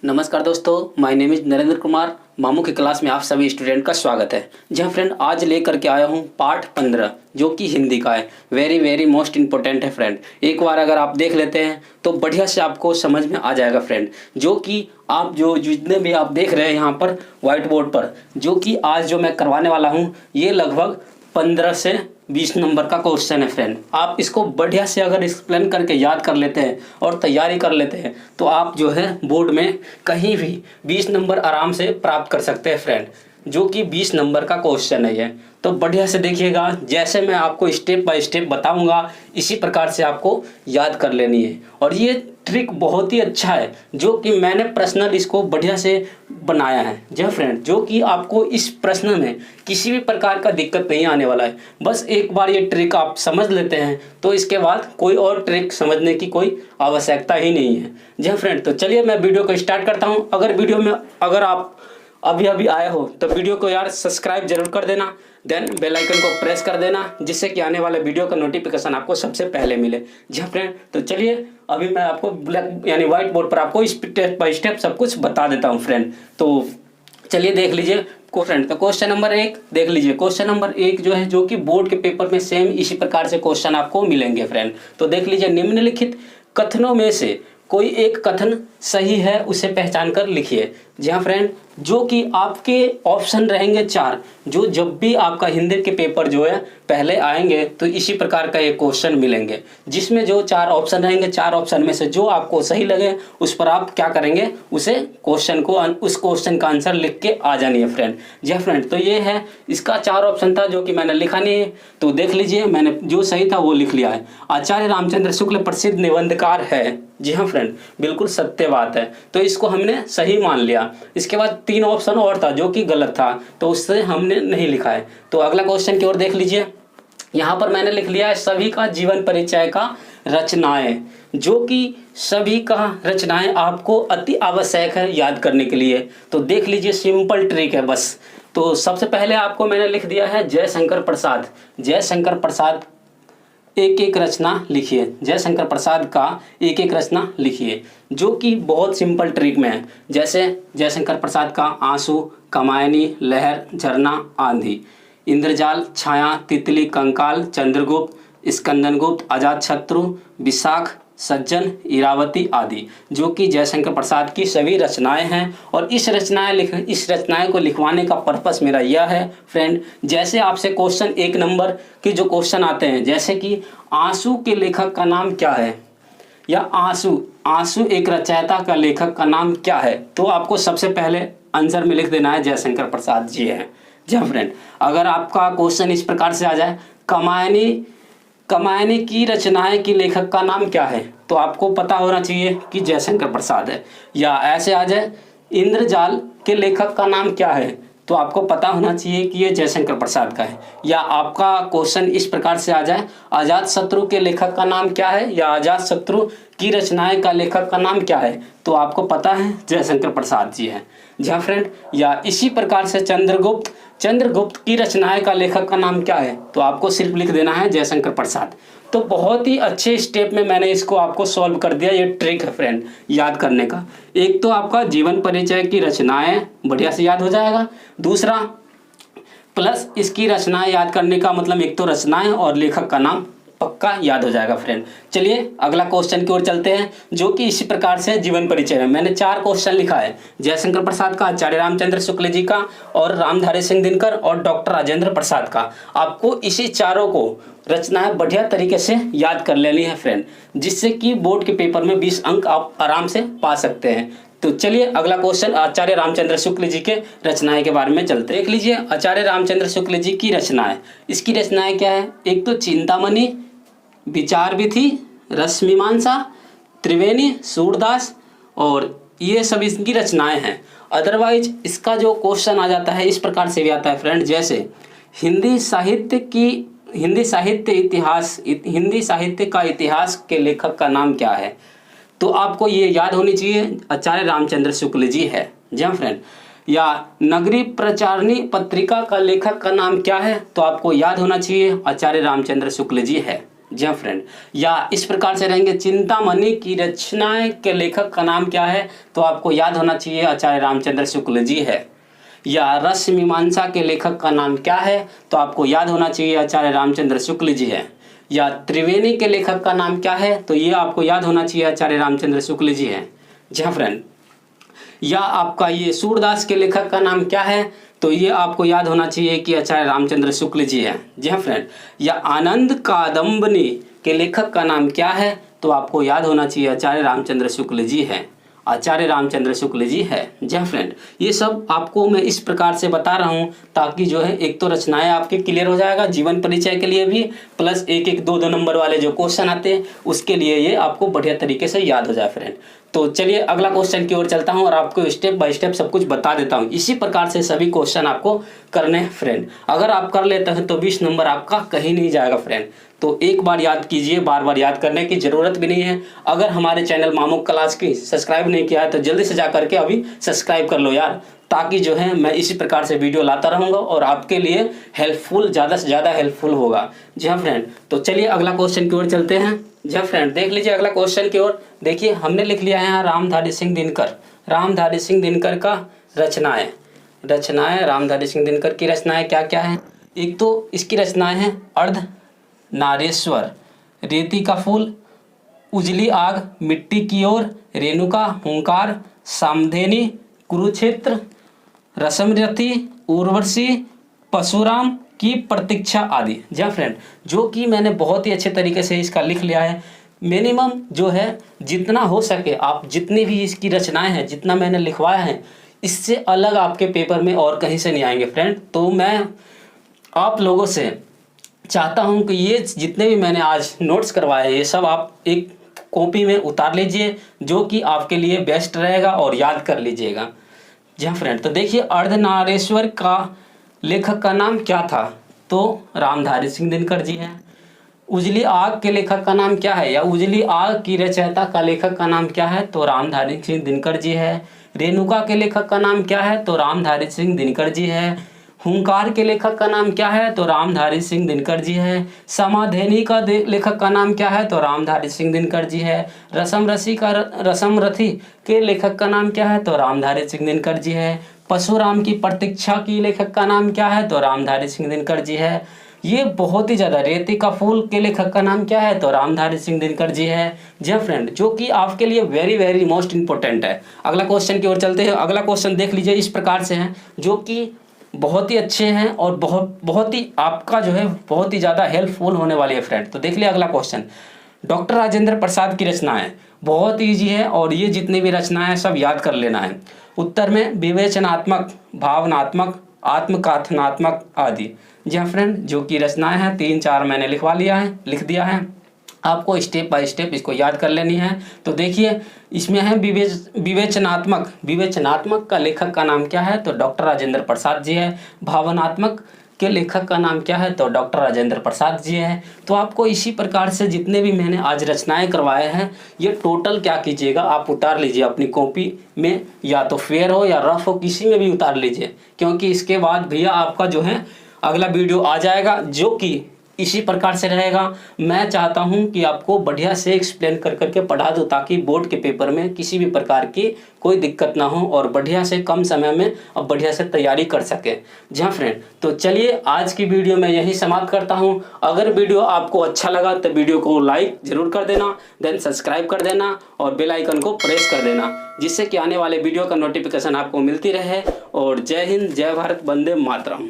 नमस्कार दोस्तों, my name is Narendra Kumar. मामू की क्लास में आप सभी स्टूडेंट का स्वागत है। जहाँ फ्रेंड आज लेकर के आया हूँ पार्ट 15 जो कि हिंदी का है। वेरी मोस्ट इम्पोर्टेंट है फ्रेंड। एक बार अगर आप देख लेते हैं तो बढ़िया से आपको समझ में आ जाएगा फ्रेंड। जो कि आप जो जितने भी आप देख रहे हैं यहाँ पर व्हाइट बोर्ड पर, जो कि आज जो मैं करवाने वाला हूँ ये लगभग 15 से 20 नंबर का क्वेश्चन है फ्रेंड। आप इसको बढ़िया से अगर एक्सप्लेन करके याद कर लेते हैं और तैयारी कर लेते हैं तो आप जो है बोर्ड में कहीं भी 20 नंबर आराम से प्राप्त कर सकते हैं फ्रेंड। जो कि 20 नंबर का क्वेश्चन है ये। तो बढ़िया से देखिएगा, जैसे मैं आपको स्टेप बाय स्टेप बताऊंगा इसी प्रकार से आपको याद कर लेनी है। और ये ट्रिक बहुत ही अच्छा है जो कि मैंने पर्सनल इसको बढ़िया से बनाया है। जी फ्रेंड, जो कि आपको इस प्रश्न में किसी भी प्रकार का दिक्कत नहीं आने वाला है। बस एक बार ये ट्रिक आप समझ लेते हैं तो इसके बाद कोई और ट्रिक समझने की कोई आवश्यकता ही नहीं है। जी फ्रेंड, तो चलिए मैं वीडियो को स्टार्ट करता हूँ। अगर आप अभी आए हो तो वीडियो को यार सब्सक्राइब जरूर कर देना, देन बेल आइकन को प्रेस कर देना, जिससे कि आने वाले वीडियो का नोटिफिकेशन आपको सबसे पहले मिले। जी फ्रेंड, तो चलिए अभी मैं आपको ब्लैक यानी व्हाइट बोर्ड पर आपको स्टेप बाय स्टेप सब कुछ बता देता हूँ फ्रेंड। तो चलिए देख लीजिए फ्रेंड। तो क्वेश्चन नंबर 1 देख लीजिए। क्वेश्चन नंबर 1 जो है, जो कि बोर्ड के पेपर में सेम इसी प्रकार से क्वेश्चन आपको मिलेंगे फ्रेंड। तो देख लीजिए, निम्नलिखित कथनों में से कोई एक कथन सही है उसे पहचान कर लिखिए। जी हाँ फ्रेंड, जो कि आपके ऑप्शन रहेंगे 4। जो जब भी आपका हिंदी के पेपर जो है पहले आएंगे तो इसी प्रकार का एक क्वेश्चन मिलेंगे, जिसमें जो 4 ऑप्शन रहेंगे, 4 ऑप्शन में से जो आपको सही लगे उस पर आप क्या करेंगे, उस क्वेश्चन का आंसर लिख के आ जानी है फ्रेंड। जी हाँ फ्रेंड, तो ये है इसका 4 ऑप्शन था जो कि मैंने लिखा नहीं है। तो देख लीजिए, मैंने जो सही था वो लिख लिया है। आचार्य रामचंद्र शुक्ल प्रसिद्ध निबंधकार है। जी हाँ फ्रेंड, बिल्कुल सत्य बात है, तो इसको हमने सही मान लिया। इसके बाद 3 ऑप्शन और था जो कि गलत था, तो उससे हमने नहीं लिखा है। तो अगला क्वेश्चन की ओर देख लीजिए। यहाँ पर मैंने लिख लिया है सभी का जीवन परिचय का रचनाएं, जो कि सभी का रचनाएं आपको अति आवश्यक है याद करने के लिए। तो देख लीजिए, सिंपल ट्रिक है बस। तो सबसे पहले आपको मैंने लिख दिया है जयशंकर प्रसाद। जयशंकर प्रसाद एक एक रचना लिखिए। जयशंकर प्रसाद का एक एक रचना लिखिए, जो कि बहुत सिंपल ट्रिक में है। जैसे जयशंकर प्रसाद का आंसू, कामायनी, लहर, झरना, आंधी, इंद्रजाल, छाया, तितली, कंकाल, चंद्रगुप्त, स्कंदनगुप्त, अजातशत्रु, विशाख, सज्जन, इरावती आदि, जो कि जयशंकर प्रसाद की सभी रचनाएं हैं। और इस रचनाएं को लिखवाने का पर्पस मेरा यह है फ्रेंड। जैसे आपसे क्वेश्चन 1 नंबर के जो क्वेश्चन आते हैं, जैसे कि आंसू के लेखक का नाम क्या है, या आंसू एक रचयिता का लेखक का नाम क्या है, तो आपको सबसे पहले आंसर में लिख देना है जयशंकर प्रसाद जी हैं। जी फ्रेंड, अगर आपका क्वेश्चन इस प्रकार से आ जाए, कमायनी की रचनाएं की लेखक का नाम क्या है, तो आपको पता होना चाहिए कि जयशंकर प्रसाद है। या ऐसे आ जाए, इंद्रजाल के लेखक का नाम क्या है, तो आपको पता होना चाहिए कि ये जयशंकर प्रसाद का है। या आपका क्वेश्चन इस प्रकार से आ जाए, अजातशत्रु के लेखक का नाम क्या है, या अजातशत्रु की रचनाएं का लेखक का नाम क्या है, तो आपको पता है जयशंकर प्रसाद जी हैं। जी हाँ फ्रेंड, या इसी प्रकार से चंद्रगुप्त की रचनाएं का लेखक का नाम क्या है, तो आपको सिर्फ लिख देना है जयशंकर प्रसाद। तो बहुत ही अच्छे स्टेप में मैंने इसको आपको सॉल्व कर दिया। ये ट्रिक है फ्रेंड याद करने का। एक तो आपका जीवन परिचय की रचनाएं बढ़िया से याद हो जाएगा, दूसरा प्लस इसकी रचनाएं याद करने का मतलब एक तो रचनाएं और लेखक का नाम पक्का याद हो जाएगा फ्रेंड। चलिए अगला क्वेश्चन की ओर चलते हैं, जो कि इसी प्रकार से जीवन परिचय है। मैंने 4 क्वेश्चन लिखा है, जयशंकर प्रसाद का, आचार्य रामचंद्र शुक्ल जी का, और रामधारी सिंह दिनकर और डॉक्टर राजेंद्र प्रसाद का। आपको इसी चारों को रचनाएं बढ़िया तरीके से याद कर लेनी है फ्रेंड, जिससे कि बोर्ड के पेपर में 20 अंक आप आराम से पा सकते हैं। तो चलिए अगला क्वेश्चन आचार्य रामचंद्र शुक्ल जी के रचनाएं के बारे में चलते हैं। देख लीजिए, आचार्य रामचंद्र शुक्ल जी की रचनाएं। इसकी रचनाएं क्या है, एक तो चिंतामणि, विचार विधि, रसमीमांसा, त्रिवेणी, सूरदास, और ये सब इसकी रचनाएं हैं। अदरवाइज इसका जो क्वेश्चन आ जाता है इस प्रकार से भी आता है फ्रेंड, जैसे हिंदी साहित्य का इतिहास के लेखक का नाम क्या है, तो आपको ये याद होनी चाहिए आचार्य रामचंद्र शुक्ल जी है। जी हाँ फ्रेंड। या नगरी प्रचारणी पत्रिका का लेखक का नाम क्या है, तो आपको याद होना चाहिए आचार्य रामचंद्र शुक्ल जी है। जी हाँ फ्रेंड। या इस प्रकार से रहेंगे, चिंतामणि की रचनाएं के लेखक का नाम क्या है, तो आपको याद होना चाहिए आचार्य रामचंद्र शुक्ल जी है। या रस मीमांसा के लेखक का नाम क्या है, तो आपको याद होना चाहिए आचार्य रामचंद्र शुक्ल जी है। या त्रिवेणी के लेखक का नाम क्या है, तो ये आपको याद होना चाहिए आचार्य रामचंद्र शुक्ल जी है। जी हाँ फ्रेंड। या आपका ये सूरदास के लेखक का नाम क्या है, तो ये आपको याद होना चाहिए कि आचार्य रामचंद्र शुक्ल जी है। जी हाँ फ्रेंड। या आनंद कादम्बनी के लेखक का नाम क्या है, तो आपको याद होना चाहिए आचार्य रामचंद्र शुक्ल जी है। आचार्य रामचंद्र शुक्ल जी है। जी हाँ फ्रेंड। ये सब आपको मैं इस प्रकार से बता रहा हूँ ताकि जो है एक तो रचनाएं आपके क्लियर हो जाएगा जीवन परिचय के लिए भी, प्लस एक एक दो दो नंबर वाले जो क्वेश्चन आते हैं उसके लिए ये आपको बढ़िया तरीके से याद हो जाए फ्रेंड। तो चलिए अगला क्वेश्चन की ओर चलता हूँ और आपको स्टेप बाय स्टेप सब कुछ बता देता हूँ। इसी प्रकार से सभी क्वेश्चन आपको करने हैं फ्रेंड। अगर आप कर लेते हैं तो 20 नंबर आपका कहीं नहीं जाएगा फ्रेंड। तो एक बार याद कीजिए, बार बार याद करने की जरूरत भी नहीं है। अगर हमारे चैनल मामुक क्लास की सब्सक्राइब नहीं किया है तो जल्दी से जा करके अभी सब्सक्राइब कर लो यार, ताकि जो है मैं इसी प्रकार से वीडियो लाता रहूँगा और आपके लिए हेल्पफुल, ज़्यादा से ज़्यादा हेल्पफुल होगा। जी हाँ फ्रेंड। तो चलिए अगला क्वेश्चन की ओर चलते हैं। जी हाँ फ्रेंड, देख लीजिए अगला क्वेश्चन की ओर। देखिए हमने लिख लिया है यहाँ रामधारी सिंह दिनकर। रामधारी सिंह दिनकर का रचनाएं रामधारी सिंह दिनकर की रचनाएं क्या क्या है। एक तो इसकी रचनाएं हैं अर्ध नारेश्वर, रेती का फूल, उजली आग, मिट्टी की ओर, रेणुका, हुंकार, सामधेनी, कुरुक्षेत्र, रसमरथी, उर्वशी, परशुराम की प्रतीक्षा आदि। जी हाँ फ्रेंड, जो कि मैंने बहुत ही अच्छे तरीके से इसका लिख लिया है। मिनिमम जो है जितना हो सके आप जितनी भी इसकी रचनाएं हैं, जितना मैंने लिखवाया है, इससे अलग आपके पेपर में और कहीं से नहीं आएंगे फ्रेंड। तो मैं आप लोगों से चाहता हूं कि ये जितने भी मैंने आज नोट्स करवाए ये सब आप एक कॉपी में उतार लीजिए, जो कि आपके लिए बेस्ट रहेगा और याद कर लीजिएगा। जी हाँ फ्रेंड। तो देखिए अर्धनारेश्वर का लेखक का नाम क्या था, तो रामधारी सिंह दिनकर जी हैं। उजली आग के लेखक का नाम क्या है, या उजली आग की रचयिता का लेखक का नाम क्या है, तो रामधारी सिंह दिनकर जी है। रेणुका के लेखक का नाम क्या है, तो रामधारी सिंह दिनकर जी है। हुंकार के लेखक का नाम क्या है, तो रामधारी सिंह दिनकर जी है। समाधेनी का लेखक का नाम क्या है, तो रामधारी सिंह दिनकर जी है। रसमरथी के लेखक का नाम क्या है, तो रामधारी सिंह दिनकर जी है। परशुराम की प्रतीक्षा की लेखक का नाम क्या है, तो रामधारी सिंह दिनकर जी है। ये बहुत ही ज़्यादा, रेती का फूल के लेखक का नाम क्या है, तो रामधारी सिंह दिनकर जी है। जी हाँ फ्रेंड, जो कि आपके लिए वेरी वेरी मोस्ट इंपॉर्टेंट है। अगला क्वेश्चन की ओर चलते हैं। अगला क्वेश्चन देख लीजिए, इस प्रकार से है, जो कि बहुत ही अच्छे हैं और बहुत ही आपका जो है बहुत ही ज़्यादा हेल्पफुल होने वाली है फ्रेंड। तो देख लिया अगला क्वेश्चन। डॉक्टर राजेंद्र प्रसाद की रचनाएं बहुत ईजी है और ये जितनी भी रचनाएं हैं सब याद कर लेना है। उत्तर में विवेचनात्मक, भावनात्मक, आत्मकथनात्मक आदि। जी हाँ फ्रेंड, जो कि रचनाएं हैं 3-4 मैंने लिख दिया है। आपको स्टेप बाय स्टेप इसको याद कर लेनी है। तो देखिए इसमें है विवेचनात्मक का लेखक का नाम क्या है, तो डॉक्टर राजेंद्र प्रसाद जी है। भावनात्मक के लेखक का नाम क्या है, तो डॉक्टर राजेंद्र प्रसाद जी है। तो आपको इसी प्रकार से जितने भी मैंने आज रचनाएं करवाए हैं ये टोटल क्या कीजिएगा, आप उतार लीजिए अपनी कॉपी में, या तो फेयर हो या रफ हो, किसी में भी उतार लीजिए, क्योंकि इसके बाद भैया आपका जो है अगला वीडियो आ जाएगा जो कि इसी प्रकार से रहेगा। मैं चाहता हूं कि आपको बढ़िया से एक्सप्लेन कर करके पढ़ा दूं ताकि बोर्ड के पेपर में किसी भी प्रकार की कोई दिक्कत ना हो और बढ़िया से कम समय में अब बढ़िया से तैयारी कर सके। जी हाँ फ्रेंड, तो चलिए आज की वीडियो मैं यही समाप्त करता हूं। अगर वीडियो आपको अच्छा लगा तो वीडियो को लाइक जरूर कर देना, देन सब्सक्राइब कर देना और बेल आइकन को प्रेस कर देना, जिससे कि आने वाले वीडियो का नोटिफिकेशन आपको मिलती रहे। और जय हिंद, जय भारत, वंदे मातरम।